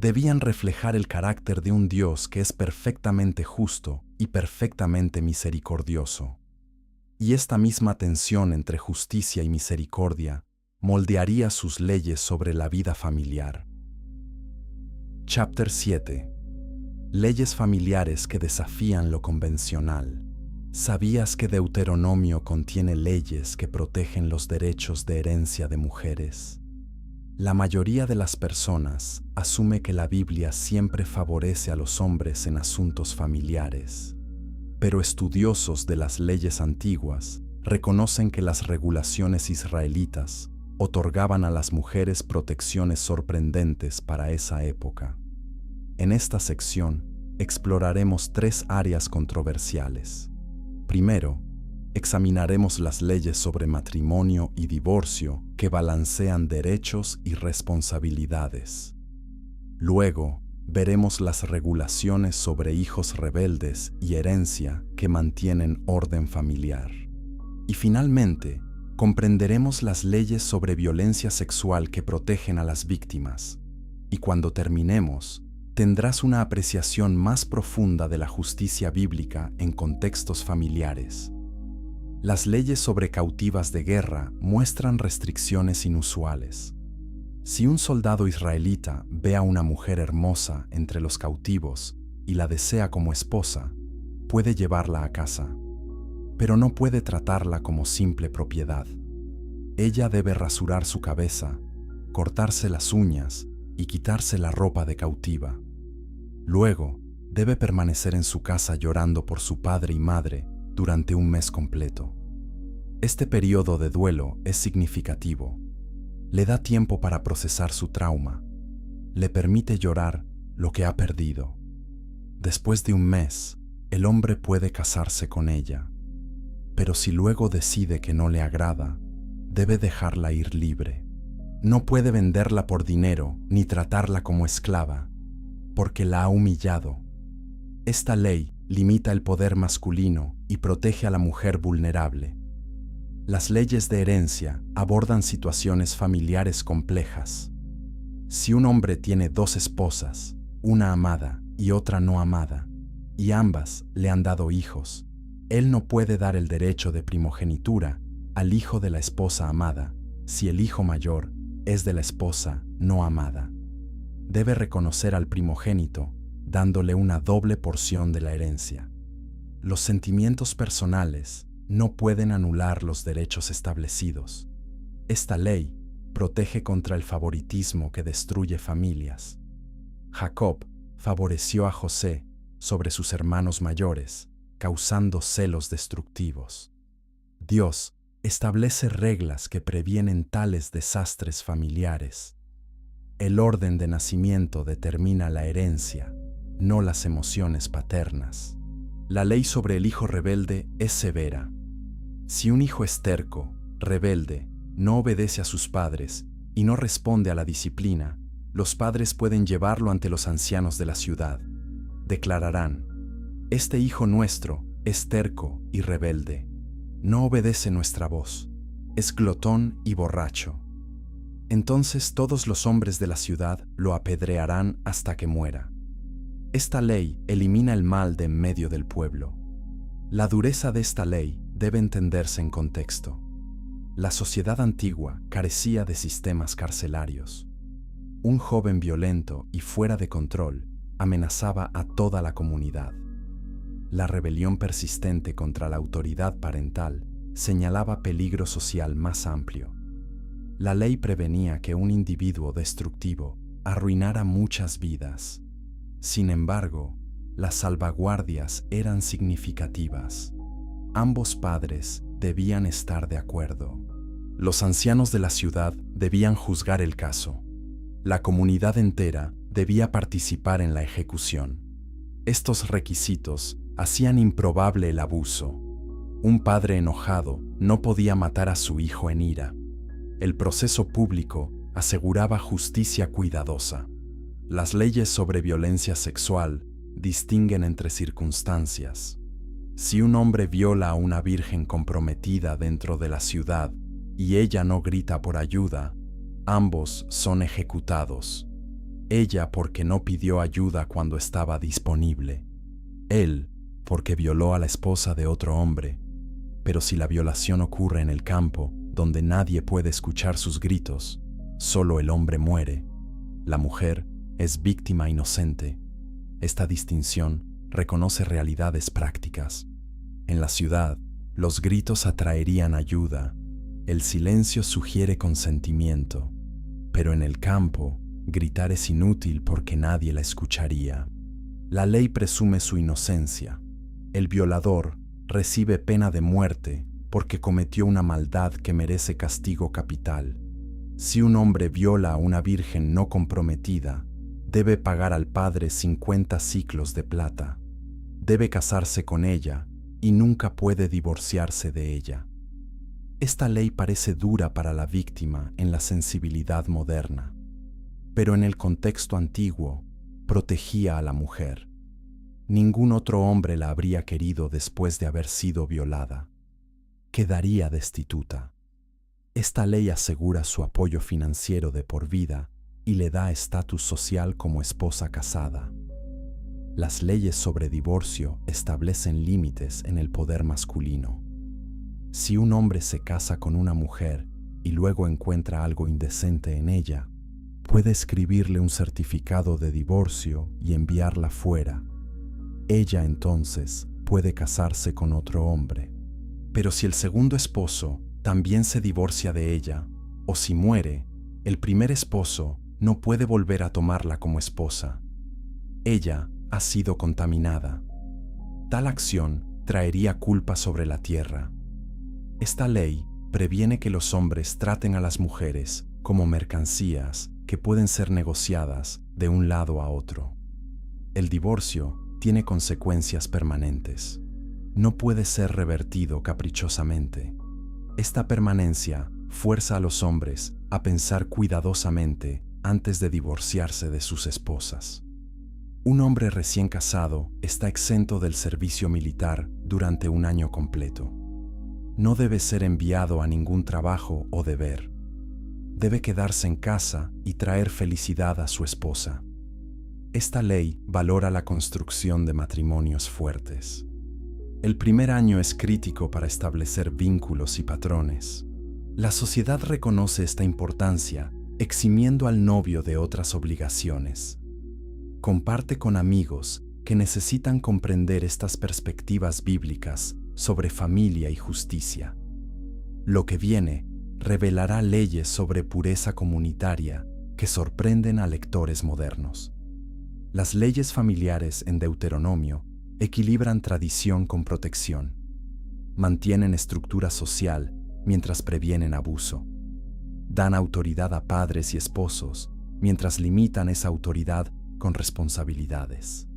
Debían reflejar el carácter de un Dios que es perfectamente justo y perfectamente misericordioso. Y esta misma tensión entre justicia y misericordia moldearía sus leyes sobre la vida familiar. Chapter 7. Leyes familiares que desafían lo convencional. ¿Sabías que Deuteronomio contiene leyes que protegen los derechos de herencia de mujeres? La mayoría de las personas asume que la Biblia siempre favorece a los hombres en asuntos familiares, pero estudiosos de las leyes antiguas reconocen que las regulaciones israelitas otorgaban a las mujeres protecciones sorprendentes para esa época. En esta sección exploraremos 3 áreas controversiales. Primero, examinaremos las leyes sobre matrimonio y divorcio que balancean derechos y responsabilidades. Luego, veremos las regulaciones sobre hijos rebeldes y herencia que mantienen orden familiar. Y finalmente, comprenderemos las leyes sobre violencia sexual que protegen a las víctimas. Y cuando terminemos, tendrás una apreciación más profunda de la justicia bíblica en contextos familiares. Las leyes sobre cautivas de guerra muestran restricciones inusuales. Si un soldado israelita ve a una mujer hermosa entre los cautivos y la desea como esposa, puede llevarla a casa, pero no puede tratarla como simple propiedad. Ella debe rasurar su cabeza, cortarse las uñas y quitarse la ropa de cautiva. Luego, debe permanecer en su casa llorando por su padre y madre durante un mes completo. Este periodo de duelo es significativo. Le da tiempo para procesar su trauma. Le permite llorar lo que ha perdido. Después de un mes, el hombre puede casarse con ella, pero si luego decide que no le agrada, debe dejarla ir libre. No puede venderla por dinero ni tratarla como esclava, porque la ha humillado. Esta ley limita el poder masculino y protege a la mujer vulnerable. Las leyes de herencia abordan situaciones familiares complejas. Si un hombre tiene dos esposas, una amada y otra no amada, y ambas le han dado hijos, él no puede dar el derecho de primogenitura al hijo de la esposa amada si el hijo mayor es de la esposa no amada. Debe reconocer al primogénito, dándole una doble porción de la herencia. Los sentimientos personales no pueden anular los derechos establecidos. Esta ley protege contra el favoritismo que destruye familias. Jacob favoreció a José sobre sus hermanos mayores, causando celos destructivos. Dios establece reglas que previenen tales desastres familiares. El orden de nacimiento determina la herencia, no las emociones paternas. La ley sobre el hijo rebelde es severa. Si un hijo es terco, rebelde, no obedece a sus padres y no responde a la disciplina, los padres pueden llevarlo ante los ancianos de la ciudad. Declararán: este hijo nuestro es terco y rebelde. No obedece nuestra voz. Es glotón y borracho. Entonces todos los hombres de la ciudad lo apedrearán hasta que muera. Esta ley elimina el mal de en medio del pueblo. La dureza de esta ley debe entenderse en contexto. La sociedad antigua carecía de sistemas carcelarios. Un joven violento y fuera de control amenazaba a toda la comunidad. La rebelión persistente contra la autoridad parental señalaba peligro social más amplio. La ley prevenía que un individuo destructivo arruinara muchas vidas. Sin embargo, las salvaguardias eran significativas. Ambos padres debían estar de acuerdo. Los ancianos de la ciudad debían juzgar el caso. La comunidad entera debía participar en la ejecución. Estos requisitos hacían improbable el abuso. Un padre enojado no podía matar a su hijo en ira. El proceso público aseguraba justicia cuidadosa. Las leyes sobre violencia sexual distinguen entre circunstancias. Si un hombre viola a una virgen comprometida dentro de la ciudad y ella no grita por ayuda, ambos son ejecutados. Ella porque no pidió ayuda cuando estaba disponible. Él porque violó a la esposa de otro hombre. Pero si la violación ocurre en el campo, donde nadie puede escuchar sus gritos, solo el hombre muere. La mujer es víctima inocente. Esta distinción reconoce realidades prácticas. En la ciudad, los gritos atraerían ayuda. El silencio sugiere consentimiento. Pero en el campo, gritar es inútil porque nadie la escucharía. La ley presume su inocencia. El violador recibe pena de muerte porque cometió una maldad que merece castigo capital. Si un hombre viola a una virgen no comprometida, debe pagar al padre 50 siclos de plata. Debe casarse con ella y nunca puede divorciarse de ella. Esta ley parece dura para la víctima en la sensibilidad moderna, pero en el contexto antiguo protegía a la mujer. Ningún otro hombre la habría querido después de haber sido violada. Quedaría destituta. Esta ley asegura su apoyo financiero de por vida y le da estatus social como esposa casada. Las leyes sobre divorcio establecen límites en el poder masculino. Si un hombre se casa con una mujer y luego encuentra algo indecente en ella, puede escribirle un certificado de divorcio y enviarla fuera. Ella entonces puede casarse con otro hombre. Pero si el segundo esposo también se divorcia de ella, o si muere, el primer esposo no puede volver a tomarla como esposa. Ella ha sido contaminada. Tal acción traería culpa sobre la tierra. Esta ley previene que los hombres traten a las mujeres como mercancías que pueden ser negociadas de un lado a otro. El divorcio tiene consecuencias permanentes. No puede ser revertido caprichosamente. Esta permanencia fuerza a los hombres a pensar cuidadosamente antes de divorciarse de sus esposas. Un hombre recién casado está exento del servicio militar durante un año completo. No debe ser enviado a ningún trabajo o deber. Debe quedarse en casa y traer felicidad a su esposa. Esta ley valora la construcción de matrimonios fuertes. El primer año es crítico para establecer vínculos y patrones. La sociedad reconoce esta importancia, eximiendo al novio de otras obligaciones. Comparte con amigos que necesitan comprender estas perspectivas bíblicas sobre familia y justicia. Lo que viene revelará leyes sobre pureza comunitaria que sorprenden a lectores modernos. Las leyes familiares en Deuteronomio equilibran tradición con protección. Mantienen estructura social mientras previenen abuso. Dan autoridad a padres y esposos mientras limitan esa autoridad con responsabilidades.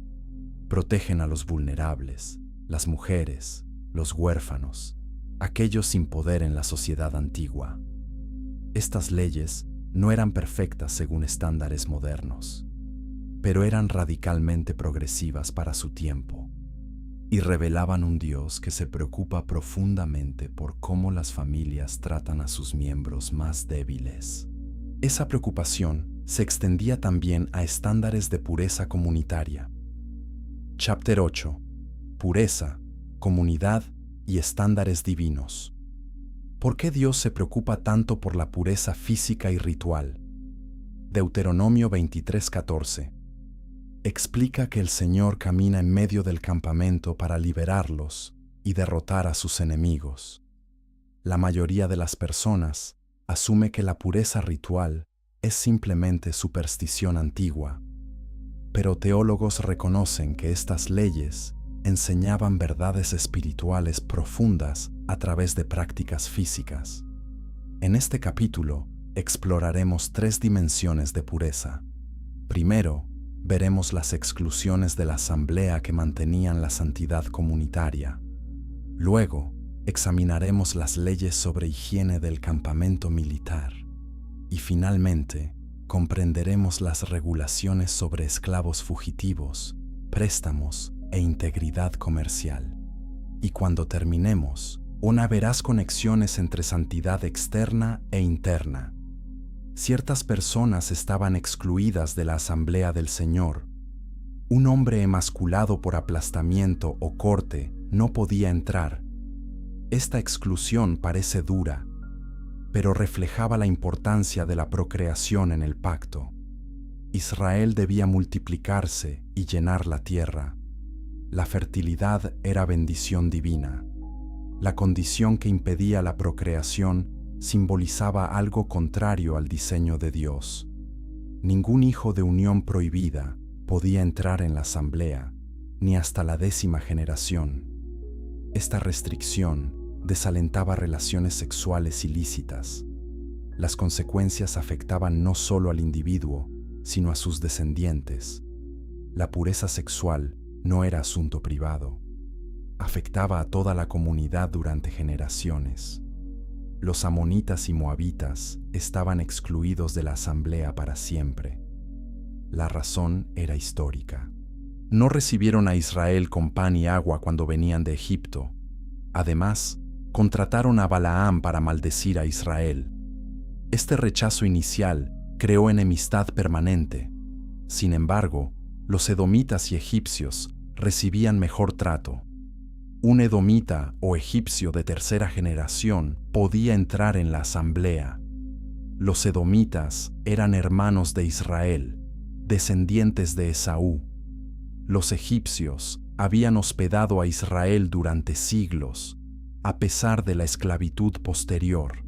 Protegen a los vulnerables, las mujeres, los huérfanos, aquellos sin poder en la sociedad antigua. Estas leyes no eran perfectas según estándares modernos, pero eran radicalmente progresivas para su tiempo y revelaban un Dios que se preocupa profundamente por cómo las familias tratan a sus miembros más débiles. Esa preocupación se extendía también a estándares de pureza comunitaria. Chapter 8. Pureza, comunidad y estándares divinos. ¿Por qué Dios se preocupa tanto por la pureza física y ritual? Deuteronomio 23:14. Explica que el Señor camina en medio del campamento para liberarlos y derrotar a sus enemigos. La mayoría de las personas asume que la pureza ritual es simplemente superstición antigua, pero teólogos reconocen que estas leyes enseñaban verdades espirituales profundas a través de prácticas físicas. En este capítulo exploraremos 3 dimensiones de pureza. Primero, veremos las exclusiones de la asamblea que mantenían la santidad comunitaria. Luego, examinaremos las leyes sobre higiene del campamento militar. Y finalmente, comprenderemos las regulaciones sobre esclavos fugitivos, préstamos e integridad comercial. Y cuando terminemos, verás conexiones entre santidad externa e interna. Ciertas personas estaban excluidas de la asamblea del Señor. Un hombre emasculado por aplastamiento o corte no podía entrar. Esta exclusión parece dura, pero reflejaba la importancia de la procreación en el pacto. Israel debía multiplicarse y llenar la tierra. La fertilidad era bendición divina. La condición que impedía la procreación simbolizaba algo contrario al diseño de Dios. Ningún hijo de unión prohibida podía entrar en la asamblea, ni hasta la 10ª generación. Esta restricción desalentaba relaciones sexuales ilícitas. Las consecuencias afectaban no solo al individuo, sino a sus descendientes. La pureza sexual no era asunto privado. Afectaba a toda la comunidad durante generaciones. Los amonitas y moabitas estaban excluidos de la asamblea para siempre. La razón era histórica. No recibieron a Israel con pan y agua cuando venían de Egipto. Además, contrataron a Balaam para maldecir a Israel. Este rechazo inicial creó enemistad permanente. Sin embargo, los edomitas y egipcios recibían mejor trato. Un edomita o egipcio de 3ª generación podía entrar en la asamblea. Los edomitas eran hermanos de Israel, descendientes de Esaú. Los egipcios habían hospedado a Israel durante siglos, a pesar de la esclavitud posterior.